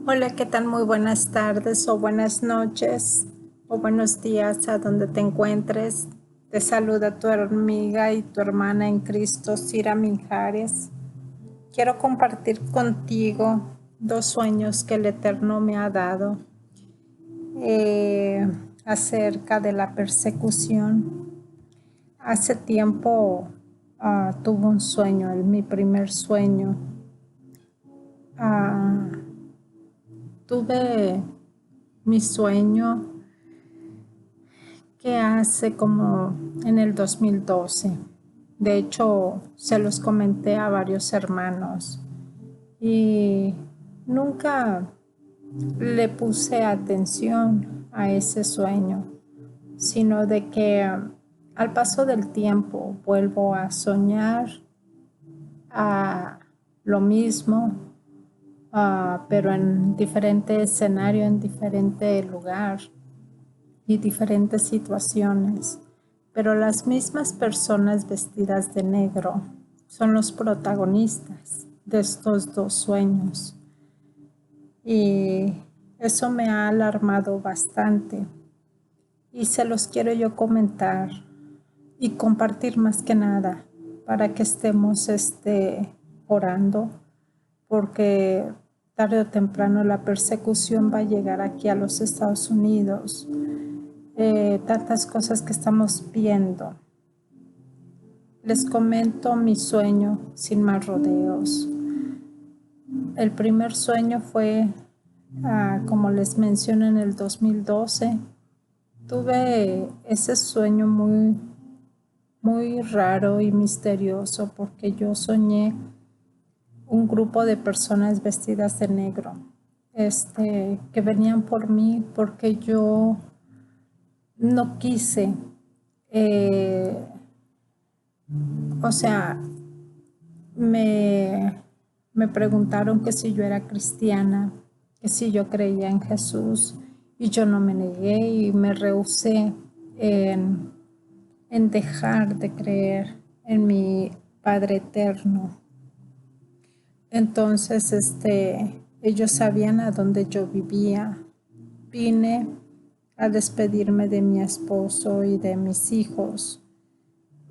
Hola, ¿qué tal? Muy buenas tardes o buenas noches o buenos días a donde te encuentres. Te saluda tu amiga y tu hermana en Cristo, Cira Mijares. Quiero compartir contigo dos sueños que el Eterno me ha dado eh, acerca de la persecución. Hace tiempo tuve un sueño, mi primer sueño. Ah, tuve mi sueño que hace como en el 2012. De hecho, se los comenté a varios hermanos y nunca le puse atención a ese sueño, sino de que al paso del tiempo vuelvo a soñar a lo mismo, pero en diferente escenario, en diferente lugar y diferentes situaciones, pero las mismas personas vestidas de negro son los protagonistas de estos dos sueños. Y eso me ha alarmado bastante y se los quiero yo comentar y compartir más que nada para que estemos orando, porque tarde o temprano la persecución va a llegar aquí a los Estados Unidos. Tantas cosas que estamos viendo. Les comento mi sueño sin más rodeos. El primer sueño fue, como les mencioné, en el 2012. Tuve ese sueño muy raro y misterioso porque yo soñé un grupo de personas vestidas de negro, que venían por mí porque yo no quise, eh, o sea, me, me preguntaron que si yo era cristiana, que si yo creía en Jesús, y yo no me negué y me rehusé en, en dejar de creer en mi Padre eterno. Entonces, ellos sabían a dónde yo vivía. Vine a despedirme de mi esposo y de mis hijos.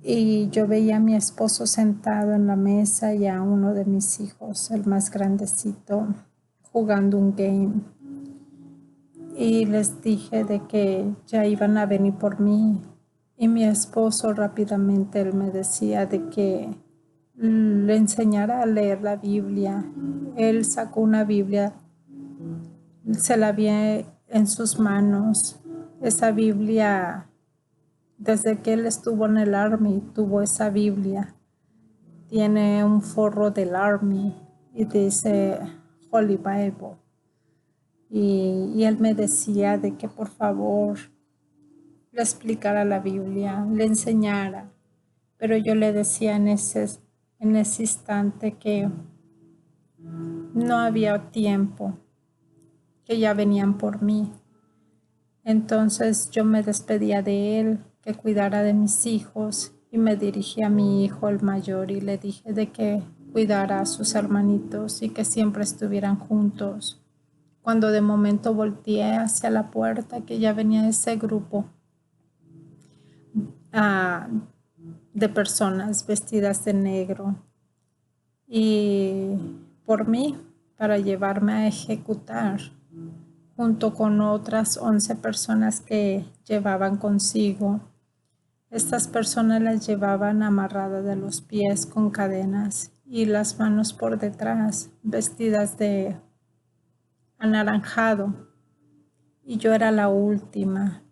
Y yo veía a mi esposo sentado en la mesa y a uno de mis hijos, el más grandecito, jugando un game. Y les dije de que ya iban a venir por mí. Y mi esposo rápidamente, él me decía de que le enseñara a leer la Biblia. Él sacó una Biblia, se la vi en sus manos. Esa Biblia, desde que él estuvo en el Army, tuvo esa Biblia. Tiene un forro del Army y dice Holy Bible. Y él me decía de que por favor le explicara la Biblia, le enseñara. Pero yo le decía en ese instante que no había tiempo, que ya venían por mí. Entonces yo me despedía de él, que cuidara de mis hijos, y me dirigí a mi hijo el mayor y le dije de que cuidara a sus hermanitos y que siempre estuvieran juntos. Cuando de momento volteé hacia la puerta, que ya venía ese grupo ah, de personas vestidas de negro y por mí para llevarme a ejecutar junto con otras 11 personas que llevaban consigo. Estas personas las llevaban amarradas de los pies con cadenas y las manos por detrás, vestidas de anaranjado. Y yo era la última.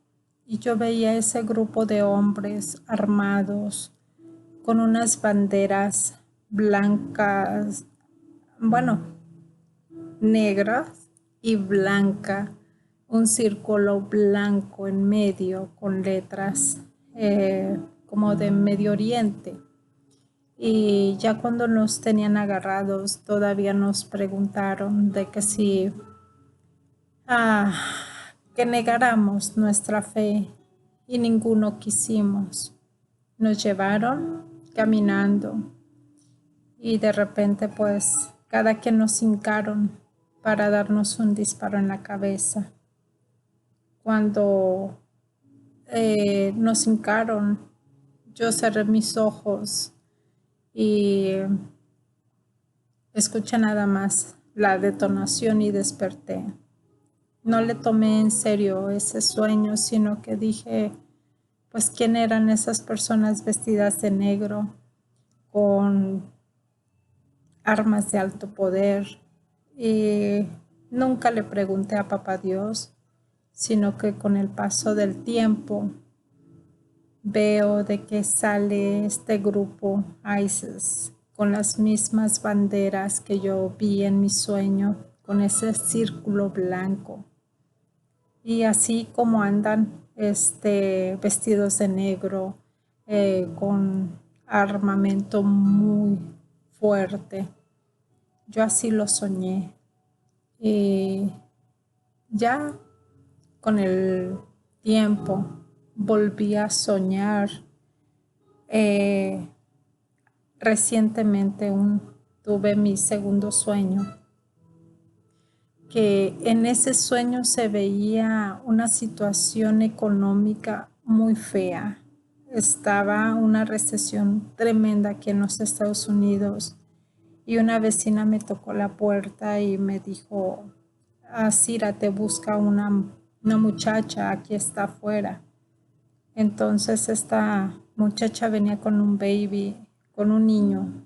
Y yo veía ese grupo de hombres armados con unas banderas blancas, bueno, negras y blanca, un círculo blanco en medio con letras como de Medio Oriente. Y ya cuando nos tenían agarrados, todavía nos preguntaron de que si ah, que negáramos nuestra fe y ninguno quisimos. Nos llevaron caminando y de repente pues cada quien nos hincaron para darnos un disparo en la cabeza. Cuando nos hincaron, yo cerré mis ojos y escuché nada más la detonación y desperté. No le tomé en serio ese sueño, sino que dije, pues, ¿quién eran esas personas vestidas de negro con armas de alto poder? Y nunca le pregunté a Papá Dios, sino que con el paso del tiempo veo de que sale este grupo ISIS con las mismas banderas que yo vi en mi sueño, con ese círculo blanco. Y así como andan vestidos de negro, con armamento muy fuerte. Yo así lo soñé. Y ya con el tiempo volví a soñar. Recientemente tuve mi segundo sueño, que en ese sueño se veía una situación económica muy fea. Estaba una recesión tremenda aquí en los Estados Unidos y una vecina me tocó la puerta y me dijo, Cira, te busca una muchacha, aquí está afuera. Entonces esta muchacha venía con un baby, con un niño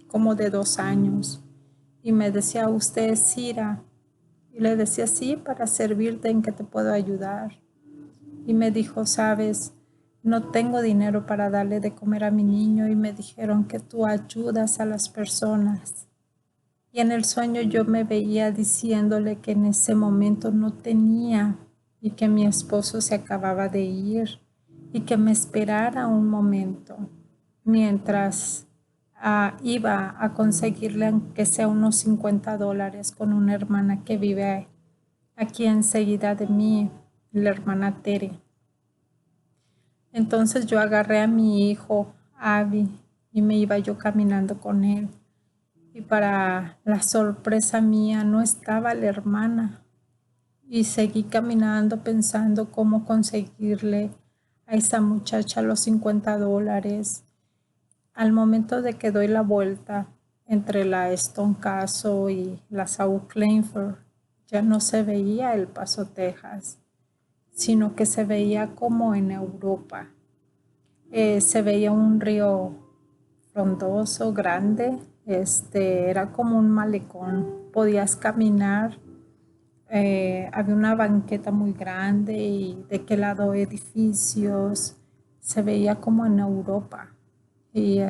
como de 2 años y me decía, ¿usted es Cira? Y le decía, sí, para servirte, ¿en qué te puedo ayudar? Y me dijo, sabes, no tengo dinero para darle de comer a mi niño y me dijeron que tú ayudas a las personas. Y en el sueño yo me veía diciéndole que en ese momento no tenía y que mi esposo se acababa de ir y que me esperara un momento mientras iba a conseguirle aunque sea unos $50 con una hermana que vive aquí enseguida de mí, la hermana Tere. Entonces yo agarré a mi hijo, Abby, y me iba yo caminando con él. Y para la sorpresa mía no estaba la hermana. Y seguí caminando pensando cómo conseguirle a esa muchacha los $50. Al momento de que doy la vuelta entre la Stone Castle y la South Plainfield, ya no se veía El Paso, Texas, sino que se veía como en Europa. Se veía un río frondoso, grande, era como un malecón, podías caminar, había una banqueta muy grande y de qué lado edificios, se veía como en Europa. Y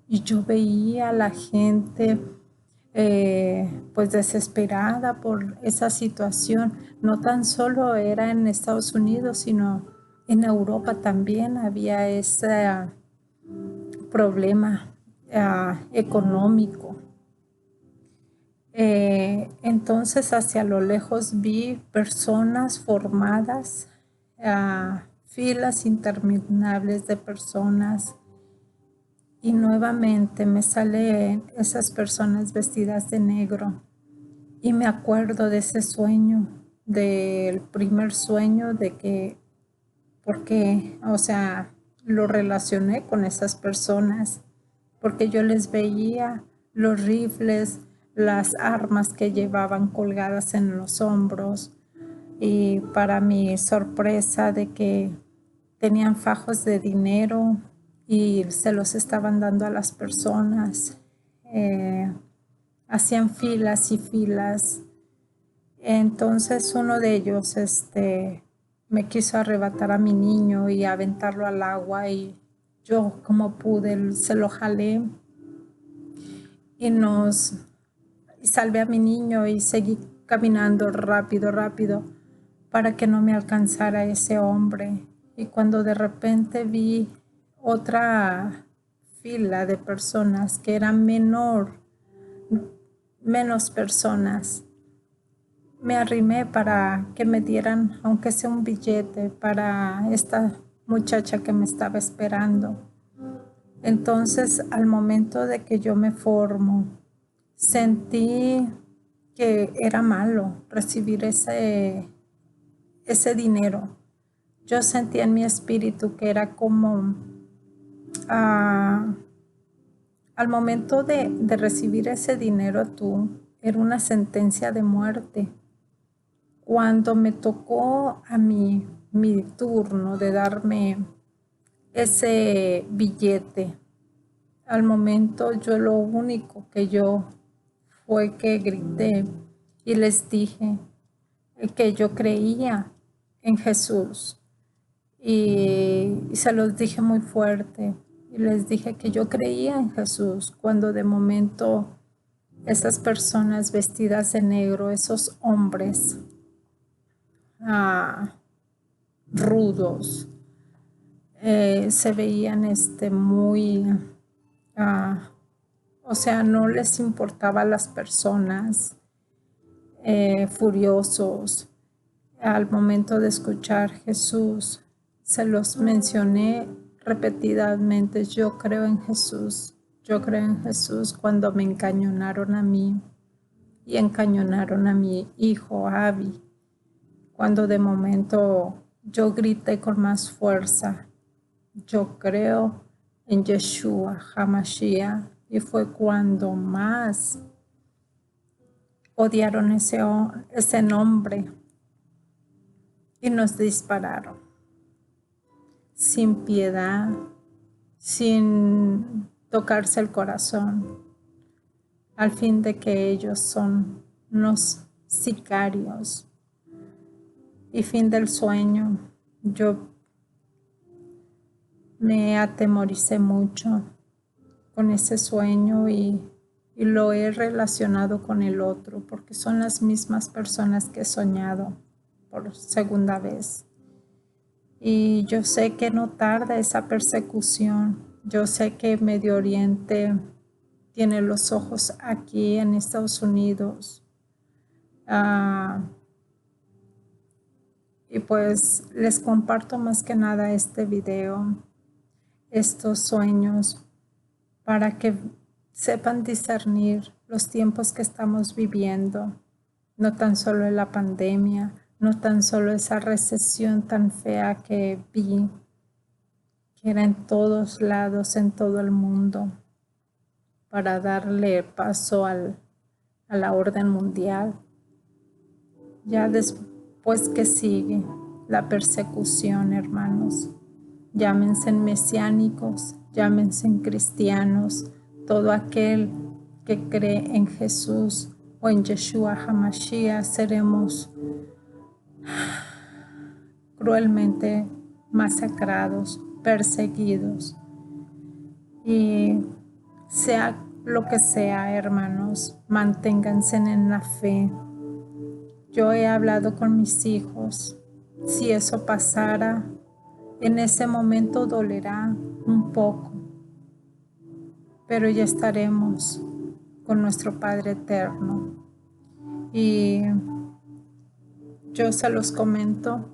yo veía a la gente pues desesperada por esa situación. No tan solo era en Estados Unidos, sino en Europa también había ese problema económico. Entonces hacia lo lejos vi personas formadas, filas interminables de personas. Y nuevamente me salen esas personas vestidas de negro. Y me acuerdo de ese sueño, del primer sueño, porque, lo relacioné con esas personas, porque yo les veía los rifles, las armas que llevaban colgadas en los hombros. Y para mi sorpresa de que tenían fajos de dinero y se los estaban dando a las personas. Hacían filas y filas. Entonces uno de ellos me quiso arrebatar a mi niño y aventarlo al agua y yo como pude se lo jalé y salvé a mi niño y seguí caminando rápido para que no me alcanzara ese hombre. Y cuando de repente vi otra fila de personas que eran menos personas, me arrimé para que me dieran, aunque sea un billete, para esta muchacha que me estaba esperando. Entonces, al momento de que yo me formo, sentí que era malo recibir ese dinero. Yo sentía en mi espíritu que era como al momento de recibir ese dinero era una sentencia de muerte. Cuando me tocó a mí mi turno de darme ese billete, al momento yo lo único que yo fue que grité y les dije que yo creía en Jesús y se los dije muy fuerte y les dije que yo creía en Jesús cuando de momento esas personas vestidas de negro, esos hombres rudos, se veían muy, o sea, no les importaba a las personas, furiosos. Al momento de escuchar Jesús, se los mencioné repetidamente, yo creo en Jesús, yo creo en Jesús, cuando me encañonaron a mí y encañonaron a mi hijo Abby, cuando de momento yo grité con más fuerza, yo creo en Yeshua HaMashiach, y fue cuando más odiaron ese nombre y nos dispararon sin piedad, sin tocarse el corazón, al fin de que ellos son unos sicarios. Y fin del sueño, yo me atemoricé mucho con ese sueño y lo he relacionado con el otro, porque son las mismas personas que he soñado por segunda vez. Y yo sé que no tarda esa persecución. Yo sé que Medio Oriente tiene los ojos aquí en Estados Unidos. Y pues les comparto más que nada este video, estos sueños, para que sepan discernir los tiempos que estamos viviendo, no tan solo en la pandemia, no tan solo esa recesión tan fea que vi, que era en todos lados, en todo el mundo, para darle paso a la orden mundial. Ya después que sigue la persecución, hermanos, llámense mesiánicos, llámense cristianos, todo aquel que cree en Jesús o en Yeshua HaMashiach, seremos cruelmente masacrados, perseguidos. Y sea lo que sea, hermanos, manténganse en la fe. Yo he hablado con mis hijos. Si eso pasara, en ese momento dolerá un poco, pero ya estaremos con nuestro Padre eterno. Y yo se los comento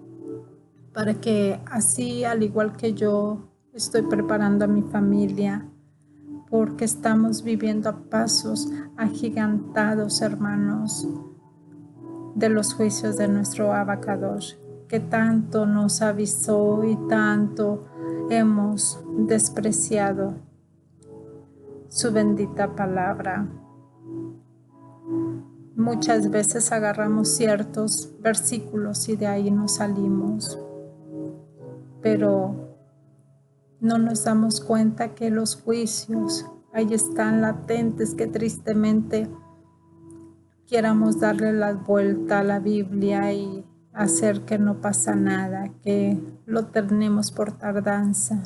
para que así, al igual que yo, estoy preparando a mi familia, porque estamos viviendo a pasos agigantados, hermanos, de los juicios de nuestro Abacadosh, que tanto nos avisó y tanto hemos despreciado su bendita palabra. Muchas veces agarramos ciertos versículos y de ahí nos salimos, pero no nos damos cuenta que los juicios ahí están latentes, que tristemente queramos darle la vuelta a la Biblia y hacer que no pasa nada, que lo tenemos por tardanza,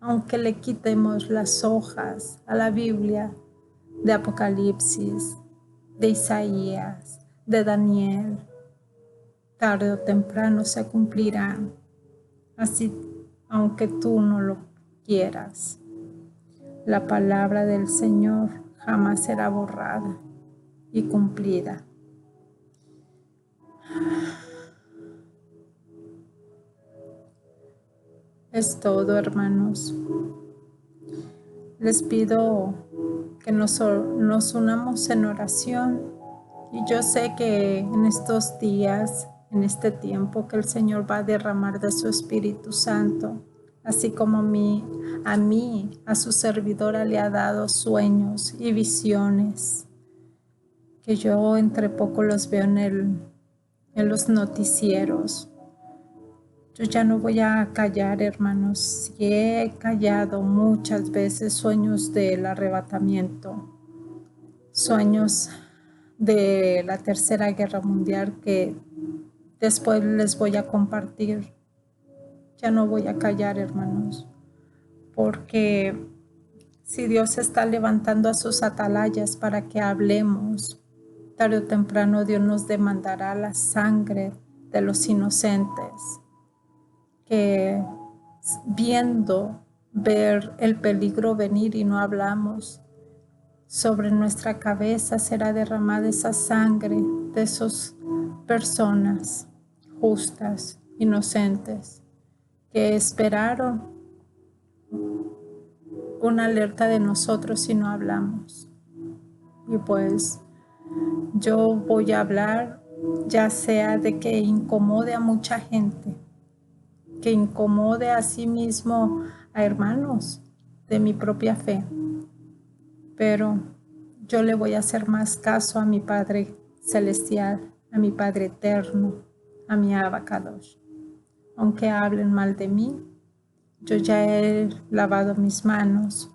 aunque le quitemos las hojas a la Biblia de Apocalipsis, de Isaías, de Daniel, tarde o temprano se cumplirán, así aunque tú no lo quieras. La palabra del Señor jamás será borrada y cumplida. Es todo, hermanos. Les pido que nos unamos en oración Y yo sé que en estos días, en este tiempo, que el Señor va a derramar de su Espíritu Santo, así como a mí, a su servidora le ha dado sueños y visiones, que yo entre poco los veo en los noticieros. Yo ya no voy a callar, hermanos. Si he callado muchas veces sueños del arrebatamiento, sueños de la Tercera Guerra Mundial que después les voy a compartir. Ya no voy a callar, hermanos, porque si Dios está levantando a sus atalayas para que hablemos, tarde o temprano Dios nos demandará la sangre de los inocentes, que ver el peligro venir y no hablamos, sobre nuestra cabeza será derramada esa sangre de esas personas justas, inocentes, que esperaron una alerta de nosotros si no hablamos. Y pues yo voy a hablar, ya sea de que incomode a mucha gente, que incomode a sí mismo a hermanos de mi propia fe, pero yo le voy a hacer más caso a mi Padre Celestial, a mi Padre Eterno, a mi Abacadosh. Aunque hablen mal de mí, yo ya he lavado mis manos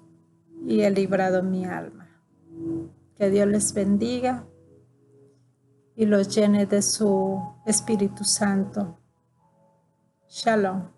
y he librado mi alma. Que Dios les bendiga y los llene de su Espíritu Santo. Shalom.